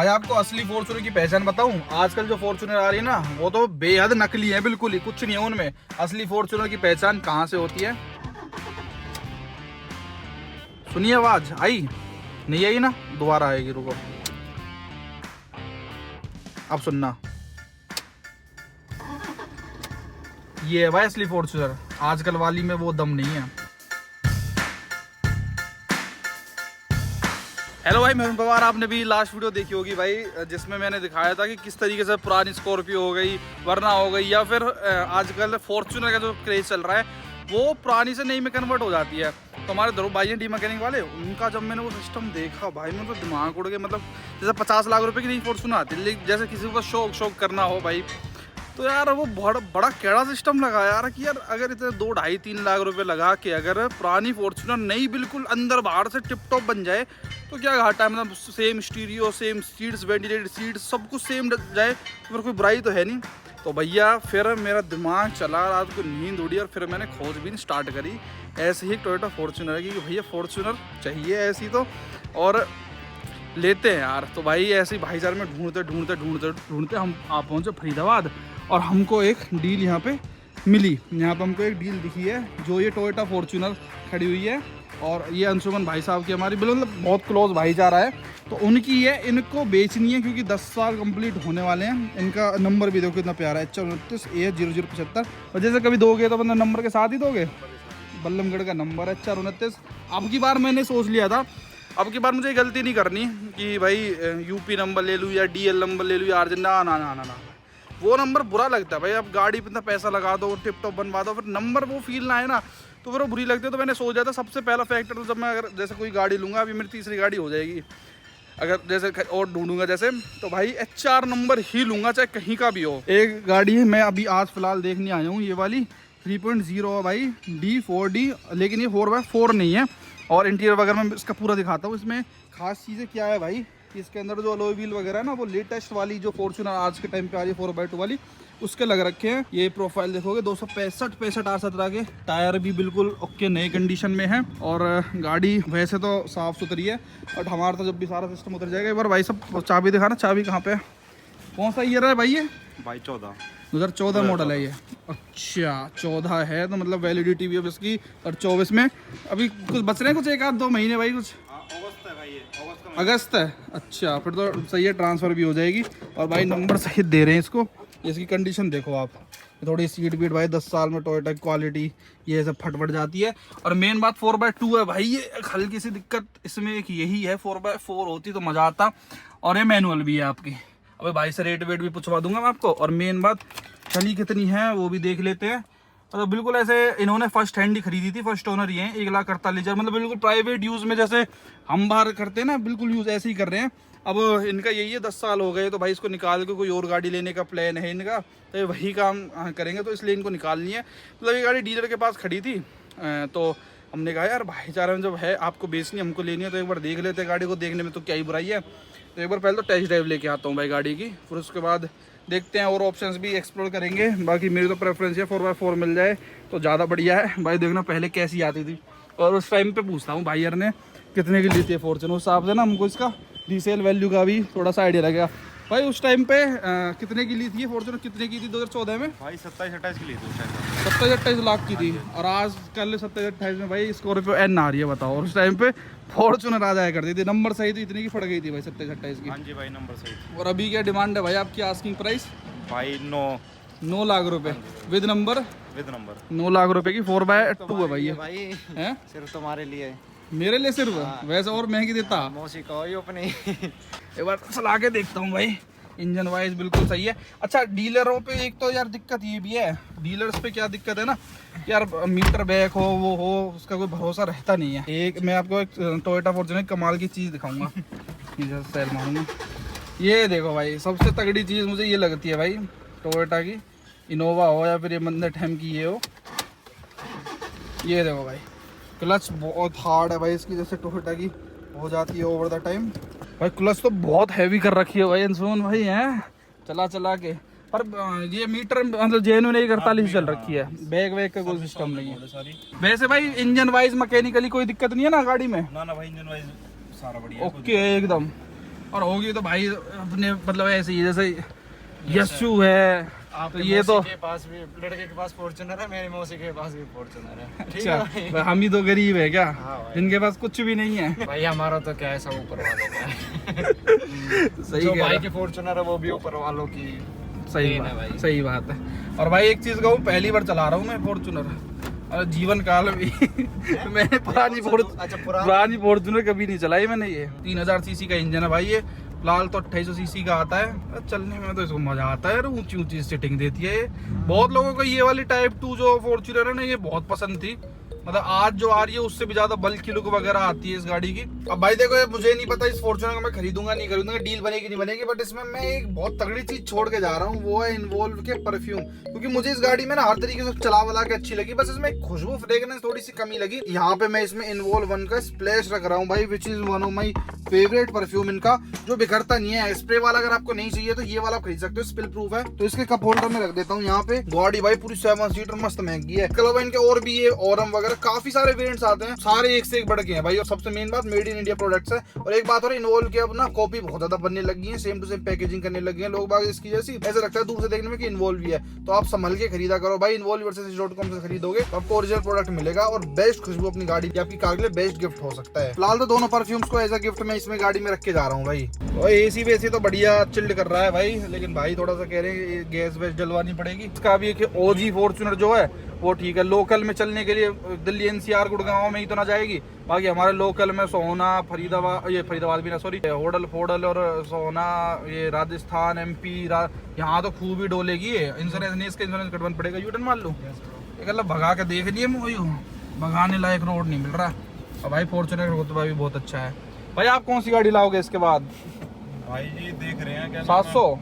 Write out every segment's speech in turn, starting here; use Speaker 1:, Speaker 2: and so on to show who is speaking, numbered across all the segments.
Speaker 1: भाई आपको असली फॉर्च्यूनर की पहचान बताऊं, आजकल जो फॉर्च्यूनर आ रही है ना वो तो बेहद नकली है, बिल्कुल ही कुछ नहीं है उनमें। असली फॉर्च्यूनर की पहचान कहाँ से होती है? सुनिए, आवाज आई नहीं? आई ना, दोबारा आएगी, रुको अब सुनना। ये है भाई असली फॉर्च्यूनर, आजकल वाली में वो दम नहीं है। हेलो भाई, मैं पवार। आपने भी लास्ट वीडियो देखी होगी भाई, जिसमें मैंने दिखाया था कि किस तरीके से पुरानी स्कॉर्पियो हो गई, वरना हो गई, या फिर आजकल फॉर्च्यूनर का जो क्रेज चल रहा है वो पुरानी से नई में कन्वर्ट हो जाती है। तो हमारे दो भाई हैं डी मैकेनिक वाले, उनका जब मैंने वो सिस्टम देखा भाई, मेरे तो दिमाग उड़ गया। मतलब जैसे 50 लाख रुपए की नई फॉर्च्यूनर आती है, जैसे किसी को शौक करना हो भाई, तो यार वो बड़ा कैड़ा सिस्टम लगा यार कि यार अगर इतने 2, 2.5, 3 लाख रुपए लगा के अगर पुरानी फॉर्च्यूनर नई बिल्कुल अंदर बाहर से टिप टॉप बन जाए तो क्या घाटा है? मतलब same stereo, same seats, ventilated seats, सब कुछ सेम जाए तो फिर कोई बुराई तो है नहीं। तो भैया फिर मेरा दिमाग चला, रात को नींद उड़ी और फिर मैंने खोजबीन स्टार्ट करी। ऐसे ही टोयोटा फॉर्च्यूनर है कि भैया फॉर्च्यूनर चाहिए ऐसी तो, और लेते हैं यार। तो भाई ऐसे ही भाईचारे में ढूंढते हम आप पहुँचे फरीदाबाद, और हमको एक डील यहाँ पे मिली। यहाँ पे हमको एक डील दिखी है, जो ये टोयोटा फॉर्च्यूनर खड़ी हुई है, और ये अंशुमन भाई साहब की हमारी बिल्कुल बहुत क्लोज भाईचारा है। तो उनकी है, इनको बेचनी है क्योंकि 10 साल कंप्लीट होने वाले हैं। इनका नंबर भी देखो कितना प्यारा है, HR29A0075। और जैसे कभी दोगे तो मतलब नंबर के साथ ही दोगे। बल्लमगढ़ का नंबर है HR29। अब की बार मैंने सोच लिया था, अब की बार मुझे गलती नहीं करनी कि भाई UP नंबर ले लूँ या DL नंबर ले लूँ या RJ। ना, वो नंबर बुरा लगता है भाई। अब गाड़ी पे इतना पैसा लगा दो, टिप टॉप बनवा दो, फिर नंबर वो फील ना है ना, तो फिर वो बुरी लगती है। तो मैंने सोचा था सबसे पहला फैक्टर, तो जब मैं अगर जैसे कोई गाड़ी लूँगा, अभी मेरी तीसरी गाड़ी हो जाएगी अगर जैसे और ढूंढूंगा जैसे, तो भाई HR नंबर ही लूँगा, चाहे कहीं का भी हो। एक गाड़ी है मैं अभी आज फिलहाल देखने आया हूँ, ये वाली 3.0 है भाई, D4D, लेकिन ये 4x4 नहीं है। और इंटीरियर वगैरह मैं इसका पूरा दिखाता हूँ। इसमें खास चीज़ें क्या है भाई, इसके अंदर जो अलॉय व्हील वगैरह है ना, वो लेटेस्ट वाली जो फॉर्च्यूनर आज के टाइम पे आ रही है 4x2 वाली, उसके लग रखे हैं। ये प्रोफाइल देखोगे 265 R17 के टायर भी बिल्कुल ओके नए कंडीशन में है। और गाड़ी वैसे तो साफ़ सुथरी है, बट हमारा तो जब भी सारा सिस्टम उतर जाएगा। एक बार भाई सब चाबी दिखाना, चाबी कहाँ पे है? कौन सा ईयर है भाई ये?
Speaker 2: भाई
Speaker 1: 2014 मॉडल है ये। अच्छा 14 है, तो मतलब वैलिडिटी भी अब इसकी, और 24 में अभी कुछ बच रहे हैं, कुछ 1-2 महीने भाई, कुछ
Speaker 2: अगस्त है भाई, ये
Speaker 1: अगस्त है। अच्छा फिर तो सही है, ट्रांसफ़र भी हो जाएगी। और भाई नंबर सही दे रहे हैं इसको। इसकी कंडीशन देखो आप, थोड़ी सीट बीट भाई 10 साल में टोयोटा की क्वालिटी ये सब फट जाती है। और मेन बात 4x2 है भाई, ये एक हल्की सी दिक्कत इसमें एक यही है, 4x4 होती तो मज़ा आता। और ये मैनुअल भी है आपकी। अबे भाई से रेट वेट भी पूछवा दूंगा मैं आपको। और मेन बात चली कितनी है वो भी देख लेते हैं। मतलब बिल्कुल ऐसे इन्होंने फर्स्ट हैंड ही खरीदी थी, फर्स्ट ओनर ही है, 1,48,000। मतलब बिल्कुल प्राइवेट यूज़ में, जैसे हम बाहर करते हैं ना, बिल्कुल यूज़ ऐसे ही कर रहे हैं। अब इनका यही है, 10 साल हो गए, तो भाई इसको निकाल के कोई और गाड़ी लेने का प्लान है इनका, तो ये वही काम करेंगे, तो इसलिए इनको निकालनी है। मतलब ये गाड़ी डीलर के पास खड़ी थी, तो हमने कहा यार भाईचारा में जब है, आपको बेचनी, हमको लेनी है, तो एक बार देख लेते हैं गाड़ी को। देखने में तो क्या ही बुराई है। तो एक बार पहले तो टेस्ट ड्राइव लेके आता हूँ भाई गाड़ी की, फिर उसके बाद देखते हैं और ऑप्शंस भी एक्सप्लोर करेंगे। बाकी मेरी तो प्रेफरेंस है 4x4 मिल जाए तो ज़्यादा बढ़िया है भाई। देखना पहले कैसी आती थी, और उस टाइम पे पूछता हूँ भाई यार ने कितने की ली थी फॉर्च्यूनर, उस हिसाब से ना हमको इसका रीसेल वैल्यू का भी थोड़ा सा आइडिया लगेगा। भाई उस टाइम पे कितने की ली थी फॉर्च्यूनर, कितने की थी 2014 में?
Speaker 2: भाई 27-28 की ली थी उस टाइम,
Speaker 1: 27-28 लाख की थी। और आज कल 27-28 में भाई स्कॉर्पियो N आ रही है, बताओ। और उस टाइम पे फॉर्च्यूनर आ जाया करती थी, नंबर सही तो इतनी की फट गई थी भाई 27-28 की।
Speaker 2: हाँ जी भाई, नंबर सही।
Speaker 1: और अभी क्या डिमांड है भाई आपकी, आस्किंग प्राइस?
Speaker 2: भाई
Speaker 1: 9 लाख रुपए विद नंबर। 9 लाख रुपए की 4x2 है भाई ये।
Speaker 2: भाई
Speaker 1: हैं
Speaker 2: सिर्फ तुम्हारे लिए,
Speaker 1: मेरे लिए सिर्फ? वैसे और महंगी देता।
Speaker 2: मौसी का ही अपने।
Speaker 1: एक बार चला के देखता हूँ भाई, इंजन वाइज बिल्कुल सही है। अच्छा डीलरों पे एक तो यार दिक्कत ये भी है, डीलर्स पे क्या दिक्कत है ना यार, मीटर बैक हो वो हो, उसका कोई भरोसा रहता नहीं है। एक मैं आपको एक टोयोटा फॉर्च्यूनर कमाल की चीज़ दिखाऊंगा, सेल मारूंगा। ये देखो भाई, सबसे तगड़ी चीज़ मुझे ये लगती है भाई टोयोटा की, इनोवा हो या फिर ये मंदर ठैम की ये हो। ये देखो भाई, क्लच बहुत हार्ड है भाई इसकी, जैसे टोयोटा की हो जाती है ओवर द टाइम। भाई क्लच तो बहुत हैवी कर रखी है भाई अंशुमन भाई, हैं चला के। पर ये मीटर मतलब जेन्युइन 148 चल रखी है, बैग वैग का कोई सिस्टम नहीं है। वैसे भाई इंजन वाइज मैकेनिकली कोई दिक्कत नहीं है ना गाड़ी में?
Speaker 2: ना भाई, इंजन वाइज सारा बढ़िया
Speaker 1: ओके एकदम। और होगी तो भाई अपने मतलब ऐसे ही जैसे यशु है
Speaker 2: आप
Speaker 1: तो ये तो
Speaker 2: के पास भी लड़के के पास फॉर्च्यूनर है, मेरी मौसी के पास भी फॉर्च्यूनर है। ठीक
Speaker 1: अच्छा
Speaker 2: है भाई?
Speaker 1: भाई, हम ही तो गरीब है क्या
Speaker 2: हाँ भाई।
Speaker 1: जिनके पास कुछ भी नहीं है।
Speaker 2: भाई हमारा तो क्या है, सब ऊपर वाले का है।
Speaker 1: सही
Speaker 2: जो
Speaker 1: कह
Speaker 2: भाई
Speaker 1: रहा।
Speaker 2: की फॉर्च्यूनर है वो भी ऊपर वालों की
Speaker 1: सही
Speaker 2: देन है
Speaker 1: बात
Speaker 2: भाई।
Speaker 1: सही बात है। और भाई एक चीज कहूँ, पहली बार चला रहा हूँ मैं फॉर्च्यूनर और जीवन काल में मैंने
Speaker 2: अच्छा,
Speaker 1: पुरानी फॉर्च्यूनर कभी नहीं चलाई मैंने। ये 3000 सीसी का इंजन है भाई, ये फिलहाल तो 2800 सीसी का आता है। चलने में तो इसको मजा आता है, ऊंची ऊंची सीटिंग देती है ये। बहुत लोगों को ये वाली टाइप 2 जो फॉर्च्यूनर है ना, ये बहुत पसंद थी। मतलब आज जो आ रही है उससे भी ज्यादा बल्कि लुक वगैरह आती है इस गाड़ी की। अब भाई देखो, ये मुझे नहीं पता इस फॉर्च्यूनर को मैं खरीदूंगा नहीं खरीदूंगा, डील बनेगी नहीं बनेगी, बट इसमें मैं एक बहुत तगड़ी चीज छोड़ के जा रहा हूँ, वो है इन्वॉल्व के परफ्यूम। क्योंकि मुझे इस गाड़ी में ना हर तरीके से चला वला के अच्छी लगी, बस इसमें खुशबू फ्रेग्रेंस थोड़ी सी कमी लगी। यहाँ पे मैं इसमें इन्वॉल्व 1 का स्प्लैश रख रहा हूँ भाई, which is one of my favourite perfume इनका, जो बिखरता नहीं है। स्प्रे वाला अगर आपको नहीं चाहिए तो ये वाला आप खरीद सकते हो, स्पिल प्रूफ है। तो इसके कप होल्डर में रख देता हूँ यहाँ पे। गाड़ी भाई पूरी 7 सीटर मस्त महंगी है। इसके अलावा इनके और भी ये ऑरम वगैरह काफी सारे वेरिएंट्स आते हैं, सारे एक से एक बढ़ के हैं भाई। और सबसे मेन बात, मेड इन इंडिया प्रोडक्ट्स है। और एक बात और, इन्वॉल्व के अब ना कॉपी बहुत ज्यादा बनने लगी है, सेम टू सेम पैकेजिंग करने लगी है लोग बाग इसकी जैसी। ऐसा लगता है दूर से देखने में कि इन्वॉल्व भी है। तो आप संभल के खरीदा करो भाई, involve.com से खरीदोगे तो आपको ओरिजिनल प्रोडक्ट मिलेगा और बेस्ट खुशबू अपनी गाड़ी की, आपकी कार के लिए बेस्ट गिफ्ट हो सकता है। फिलहाल तो दोनों परफ्यूम्स को एज अ गिफ्ट मैं इसमें गाड़ी में रख के जा रहा हूँ भाई। तो एसी वेसी तो बढ़िया चिल्ड कर रहा है भाई, लेकिन भाई थोड़ा सा कह रहे हैं गैस वैस जलवानी पड़ेगी। इसका भी एक ओजी फॉर्च्यूनर जो है वो ठीक है, लोकल में चलने के लिए दिल्ली एनसीआर गुड़गांव में ही तो ना जाएगी। बाकी हमारे लोकल में सोहना, फरीदाबाद भी ना, सॉरी होडल फोडल और सोहना, ये राजस्थान MP यहाँ तो खूब ही डोलेगी। इंश्योरेंस नहीं, इसका इंश्योरेंस कटवाना पड़ेगा। यूटर्न मार लो एक अल्लाह, भगा के देख लिए मुझे, भगाने लायक रोड नहीं मिल रहा। और भाई फॉर्च्यूनर का रुतबा भी बहुत अच्छा है। भाई आप कौन सी गाड़ी लाओगे इसके बाद?
Speaker 2: भाई जी देख रहे हैं क्या
Speaker 1: 700?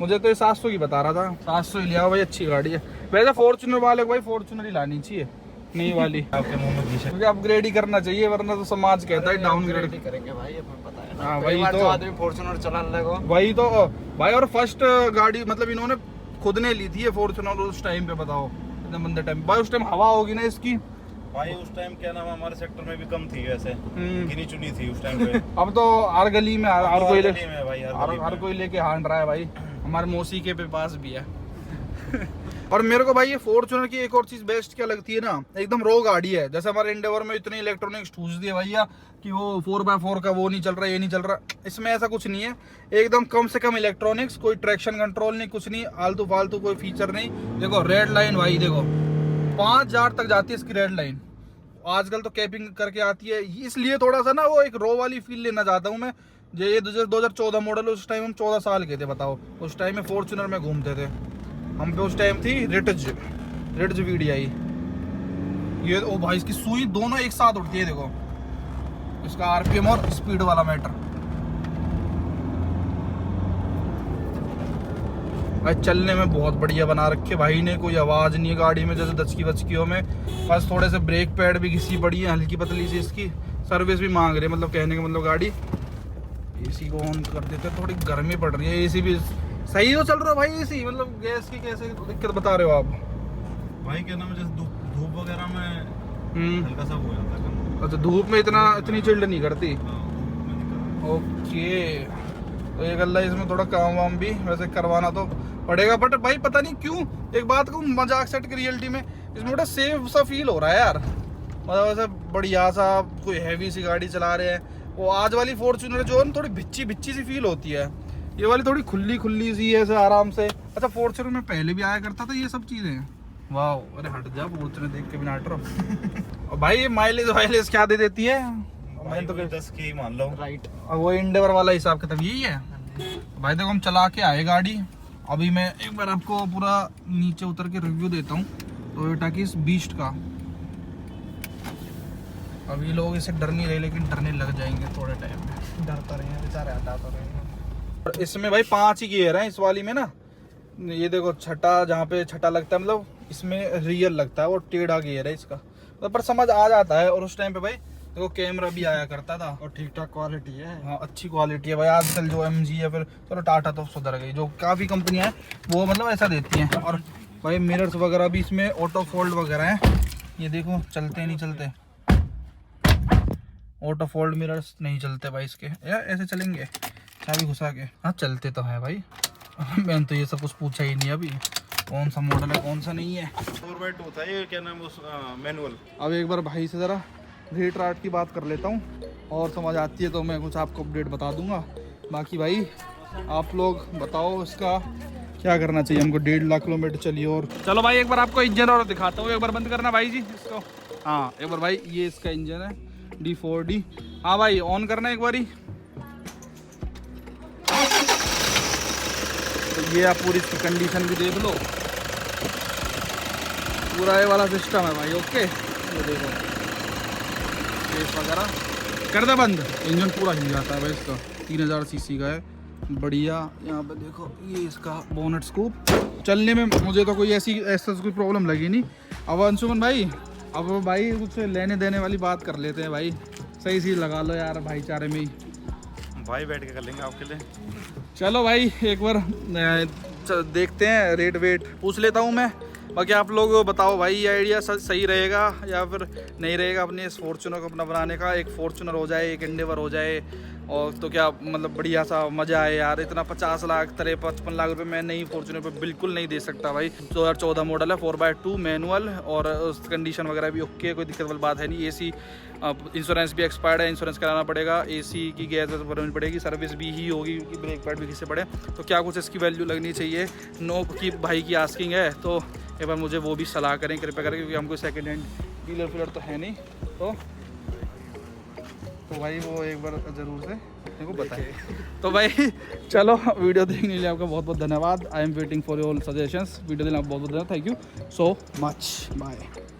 Speaker 1: मुझे तो ये 700 की बता रहा था। 700 ही लिया भाई, अच्छी गाड़ी है। वैसे फॉर्च्यूनर वाले को भाई फॉर्च्यूनर ही लानी चाहिए, नई वाली।
Speaker 2: आपके मुंह में घी है।
Speaker 1: क्योंकि अपग्रेड ही करना चाहिए, वरना तो समाज कहता है डाउनग्रेड
Speaker 2: करेंगे भाई, अपन पता है ना।
Speaker 1: हाँ,
Speaker 2: कई
Speaker 1: वही
Speaker 2: बार
Speaker 1: तो।
Speaker 2: जो आदमी फॉर्च्यूनर चलाने लगा,
Speaker 1: वही तो भाई। और फर्स्ट गाड़ी मतलब इन्होंने खुद ने ली थी ये फॉर्च्यूनर उस टाइम पे, बताओ इतने बंदे टाइम भाई। उस टाइम हवा होगी ना इसकी
Speaker 3: भाई, उस टाइम क्या नाम है, हमारे सेक्टर में भी कम थी वैसे, गिनी चुनी थी उस टाइम पे।
Speaker 1: अब तो हर गली में हर
Speaker 3: तो
Speaker 1: कोई
Speaker 3: हर गली में भाई,
Speaker 1: हर कोई लेके हांड रहा है भाई। हमारे मौसी के पे पास भी है। और मेरे को भाई ये फॉर्च्यूनर की एक और चीज बेस्ट क्या लगती है ना, एकदम रो गाड़ी है। जैसे हमारे इंडेवर में इतने इलेक्ट्रॉनिक्स ठूस दिए भैया कि वो 4x4 का वो नहीं चल रहा, ये नहीं चल रहा। इसमें ऐसा कुछ नहीं है, एकदम कम से कम इलेक्ट्रॉनिक्स, कोई ट्रैक्शन कंट्रोल नहीं, कुछ नहीं, आलतू फालतू कोई फीचर नहीं। देखो रेड लाइन भाई, देखो 5000 तक जाती है इसकी रेड लाइन। आजकल तो कैपिंग करके आती है, इसलिए थोड़ा सा ना वो एक रो वाली फील लेना चाहता हूँ मैं। ये 2014 मॉडल, उस टाइम हम 14 साल के थे, बताओ। उस टाइम में फॉर्च्यूनर में घूमते थे हम पे। उस टाइम थी रिट्ज VDI। ये ओ भाई, इसकी सुई दोनों एक साथ उठती है, देखो इसका RPM और स्पीड वाला मैटर। भाई चलने में बहुत बढ़िया बना रखे भाई ने, कोई आवाज नहीं है गाड़ी में जैसे दचकी बचकियों में। बस थोड़े से ब्रेक पैड भी घिसी पड़ी है हल्की पतली सी। इसकी सर्विस भी मांग रही है, मतलब कहने का मतलब गाड़ी। एसी को ऑन कर देते, थोड़ी गर्मी पड़ रही है। एसी भी सही तो चल रहा है भाई एसी, मतलब गैस की कैसे दिक्कत बता रहे हो आप?
Speaker 3: भाई क्या नाम है, जैसे धूप वगैरह में हल्का सा हो जाता है।
Speaker 1: अच्छा, धूप में इतनी चिल्ड नहीं करती।
Speaker 3: हाँ, धूप में नहीं करता।
Speaker 1: ओके, तो एक अल्लाह इसमें थोड़ा काम वाम भी वैसे करवाना तो पड़ेगा। बट भाई पता नहीं क्यों, एक बात को मजाक सेट की रियलिटी में इसमें थोड़ा सेफ सा फील हो रहा है यार। मतलब वैसे बढ़िया सा, कोई हैवी सी गाड़ी चला रहे हैं। वो आज वाली फॉर्च्यूनर जो है थोड़ी भिच्ची सी फील होती है, ये वाली थोड़ी खुली सी है ऐसे आराम से। अच्छा, फॉर्च्यूनर में पहले भी आया करता था ये सब चीजें। वाह, अरे हट जा, फॉर्च्यूनर देख के बिना हट रहा। और भाई ये माइलेज क्या दे देती है?
Speaker 3: भाई तो 10 की मान लो।
Speaker 2: राइट।
Speaker 1: और वो इंडेवर वाला हिसाब किताब यही है भाई। देखो हम चला के आए गाड़ी, अभी मैं एक बार आपको पूरा नीचे उतर के रिव्यू देता हूँ टोयोटा की इस बीस्ट का। अभी लोग इसे डर नहीं रहे, लेकिन डरने लग जाएंगे थोड़े टाइम में।
Speaker 2: डरता रहे हैं बेचारे, हटाता रहे हैं।
Speaker 1: और इसमें भाई 5 ही गियर हैं इस वाली में ना। ये देखो छठा, जहाँ पे छठा लगता है मतलब इसमें रियर लगता है, वो टेढ़ा गियर है इसका, तो पर समझ आ जाता है। और उस टाइम पे भाई देखो कैमरा भी आया करता था,
Speaker 2: और ठीक ठाक क्वालिटी है।
Speaker 1: हाँ अच्छी क्वालिटी है भाई। आजकल जो MG या फिर चलो टाटा तो सुधर गई, जो काफ़ी कंपनियां हैं वो मतलब ऐसा देती हैं। और भाई मिरर्स वगैरह भी इसमें ऑटो फोल्ड वगैरह हैं। ये देखो चलते नहीं चलते, ऑटो फोल्ड मिरर्स नहीं चलते भाई इसके, या ऐसे चलेंगे। चाबी घुसा के। हाँ चलते तो है भाई। मैंने तो ये सब कुछ पूछा ही नहीं अभी, कौन सा मॉडल है कौन सा नहीं है।
Speaker 3: 4x2 था ये, क्या नाम उस मैनुअल।
Speaker 1: अब एक बार भाई से ज़रा रेट राट की बात कर लेता हूँ, और समझ आती है तो मैं कुछ आपको अपडेट बता दूंगा। बाकी भाई आप लोग बताओ इसका क्या करना चाहिए हमको। 1.5 लाख किलोमीटर चलिए। और चलो भाई एक बार आपको इंजन और दिखाता हूँ। एक बार बंद करना भाई जी इसको। हाँ एक बार भाई, ये इसका इंजन है D4D। हाँ भाई ऑन करना एक बारी। तो ये आप पूरी इसकी कंडीशन भी देख लो, पूरा ये वाला सिस्टम है भाई। ओके ये देखो स्पेस वगैरह कर दे बंद। इंजन पूरा हिल जाता है भाई इसका। 3000 सीसी का है, बढ़िया। यहाँ पे देखो ये इसका बोनट स्कूप। चलने में मुझे तो कोई ऐसा कोई प्रॉब्लम लगी नहीं। अब अंशुमन भाई, अब भाई कुछ लेने देने वाली बात कर लेते हैं भाई। सही सी लगा लो यार भाईचारे में ही।
Speaker 3: भाई बैठ के कर लेंगे आपके लिए।
Speaker 1: चलो भाई एक बार देखते हैं, रेट वेट पूछ लेता हूँ मैं। बाकी आप लोग बताओ भाई, ये आइडिया सही रहेगा या फिर नहीं रहेगा अपने इस फॉर्च्यूनर को अपना बनाने का। एक फॉर्च्यूनर हो जाए, एक एंडेवर हो जाए, और तो क्या मतलब बढ़िया सा मज़ा आए यार। इतना 50 लाख 53-55 लाख रुपए मैं नई फॉर्च्यूनर पे बिल्कुल नहीं दे सकता भाई। 2014 मॉडल है, 4x2 मैनुअल, और उस कंडीशन वगैरह भी ओके, कोई दिक्कत वाली बात है नहीं। AC इंश्योरेंस भी एक्सपायर्ड है, इंश्योरेंस कराना पड़ेगा। AC की गैस भरनी पड़ेगी, सर्विस भी ही होगी क्योंकि ब्रेक पैड भी किसी पड़े। तो क्या कुछ इसकी वैल्यू लगनी चाहिए। नो की भाई की आस्किंग है, तो एक बार मुझे वो भी सलाह करें कृपया करके, क्योंकि हमको सेकंड हैंड डीलर फिलर तो है नहीं। तो भाई वो एक बार ज़रूर से मेरे को बताएं। तो भाई चलो, वीडियो देखने के लिए आपका बहुत बहुत धन्यवाद। I am waiting for your suggestions. Video देने आपका बहुत बहुत धन्यवाद। Thank you so much. Bye.